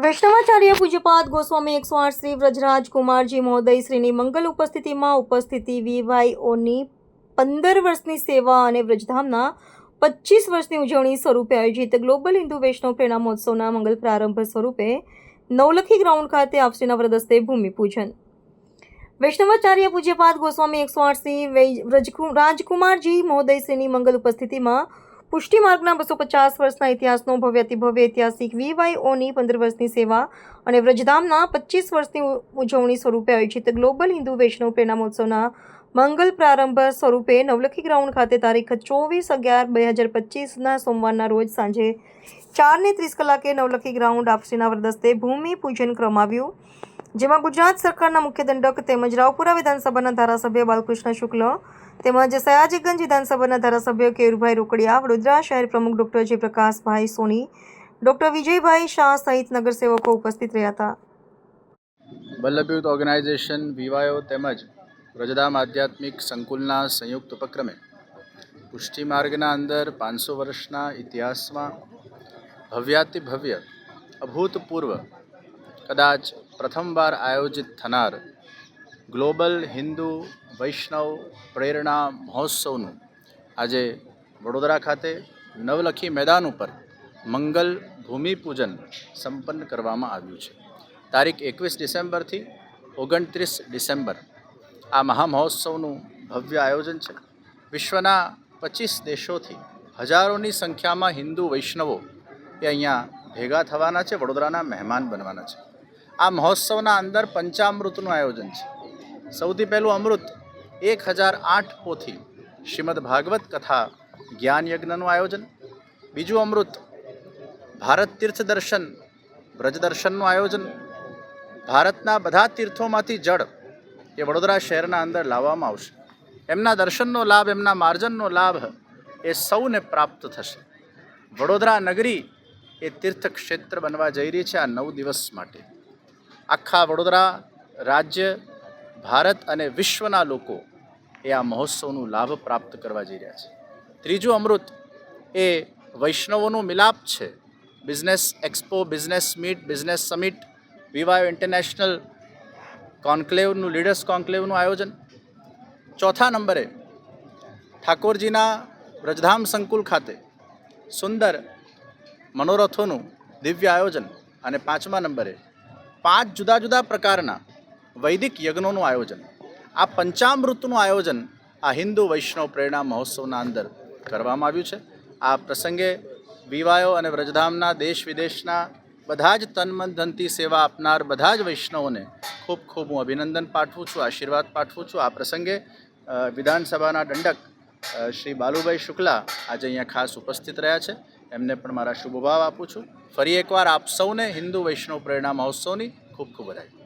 વૈષ્ણવાચાર્ય પૂજ્યપાદ ગોસ્વામી 108 શ્રી વ્રજરાજ કુમારજી મહોદય શ્રીની મંગલ ઉપસ્થિતિ વીવાયઓની 15 વર્ષની સેવા અને વ્રજધામના 25 વર્ષની ઉજવણી સ્વરૂપે આયોજિત ગ્લોબલ હિન્દુ વૈષ્ણવ પ્રેરણા મહોત્સવના મંગલ પ્રારંભ સ્વરૂપે નવલખી ગ્રાઉન્ડ ખાતે આપશ્રીના વ્રદસ્તે ભૂમિપૂજન. વૈષ્ણવાચાર્ય પૂજ્યપાદ ગોસ્વામી 108 શ્રી રાજકુમારજી મહોદય શ્રીની મંગલ ઉપસ્થિતિમાં પુષ્ટિ માર્ગના 250 વર્ષના ઇતિહાસનો ભવ્યાતિભવ્ય ઐતિહાસિક વીવાયઓની 15 વર્ષની સેવા અને વ્રજધામના 25 વર્ષની ઉજવણી સ્વરૂપે આયોજિત ગ્લોબલ હિન્દુ વૈષ્ણવ પ્રેરણા મહોત્સવના મંગલ પ્રારંભ સ્વરૂપે નવલખી ગ્રાઉન્ડ ખાતે તારીખ 24/11/2025ના સોમવારના રોજ સાંજે 4:30 નવલખી ગ્રાઉન્ડ આપશ્રીના વરદસ્તે ભૂમિપૂજન કરવામાં જેમાં ગુજરાત સરકારના મુખ્ય દંડક તેમજ રાવપુરા વિધાનસભાના ધારાસભ્ય બાલકૃષ્ણ શુક્લ તેમજ સયાજીગંજ વિધાનસભાના ધારાસભ્ય કેયુરભાઈ રોકડિયા, વડોદરા શહેર પ્રમુખ ડૉક્ટર જયપ્રકાશભાઈ સોની, ડૉક્ટર વિજયભાઈ શાહ સહિત નગરસેવકો ઉપસ્થિત રહ્યા હતા. વલ્લભ યુથ ઓર્ગેનાઇઝેશન વીવાયો તેમજ વ્રજધામ આધ્યાત્મિક સંકુલના સંયુક્ત ઉપક્રમે પુષ્ટિ માર્ગના અંદર 500 વર્ષના ઇતિહાસમાં ભવ્યાતિભવ્ય અભૂતપૂર્વ કદાચ પ્રથમવાર આયોજિત થનાર ગ્લોબલ હિન્દુ વૈષ્ણવ પ્રેરણા મહોત્સવનું આજે વડોદરા ખાતે નવલખી મેદાન ઉપર મંગલ ભૂમિપૂજન સંપન્ન કરવામાં આવ્યું છે. તારીખ 21 ડિસેમ્બરથી 29 ડિસેમ્બર આ મહામહોત્સવનું ભવ્ય આયોજન છે. વિશ્વના 25 દેશોથી હજારોની સંખ્યામાં હિન્દુ વૈષ્ણવો એ અહીંયા ભેગા થવાના છે, વડોદરાના મહેમાન બનવાના છે. આ મહોત્સવના અંદર પંચામૃતનું આયોજન છે. સૌથી પહેલું અમૃત 1008 પોથી શ્રીમદ ભાગવત કથા જ્ઞાન યજ્ઞનું આયોજન. બીજું અમૃત ભારત તીર્થ દર્શન વ્રજ દર્શનનું આયોજન. ભારતના બધા તીર્થોમાંથી જળ એ વડોદરા શહેરના અંદર લાવવામાં આવશે. એમના દર્શનનો લાભ, એમના માર્જનનો લાભ એ સૌને પ્રાપ્ત થશે. વડોદરા નગરી એ તીર્થ ક્ષેત્ર બનવા જઈ રહી છે આ 9 દિવસ માટે. આખા વડોદરા રાજ્ય, ભારત અને વિશ્વના લોકો એ આ મહોત્સવનો લાભ પ્રાપ્ત કરવા જઈ રહ્યા છે. ત્રીજું અમૃત એ વૈષ્ણવોનું મિલાપ છે. Business expo, business meet, business summit, વીવાયો ઇન્ટરનેશનલ કોન્ક્લેવનું, લીડર્સ કોન્ક્લેવનું આયોજન. ચોથા નંબરે ઠાકોરજીના વ્રજધામ સંકુલ ખાતે સુંદર મનોરથોનું દિવ્ય આયોજન. અને 5મા નંબરે 5 જુદા જુદા પ્રકારના વૈદિક યજ્ઞોનું આયોજન. આ પંચામૃતનું આયોજન આ હિન્દુ વૈષ્ણવ પ્રેરણા મહોત્સવના અંદર કરવામાં આવ્યું છે. આ પ્રસંગે વીવાયો અને વ્રજધામના દેશ વિદેશના બધા જ તન મન ધનથી સેવા આપનાર બધા જ વૈષ્ણવોને ખૂબ ખૂબ હું અભિનંદન પાઠવું છું, આશીર્વાદ પાઠવું છું. આ પ્રસંગે વિધાનસભાના દંડક શ્રી બાલુભાઈ શુક્લા આજે અહીંયા ખાસ ઉપસ્થિત રહ્યા છે. એમને પણ મારા શુભભાવ આપું છું. ફરી એકવાર આપ સૌને હિન્દુ વૈષ્ણવ પ્રેરણા મહોત્સવની ખૂબ ખૂબ વધાઈ.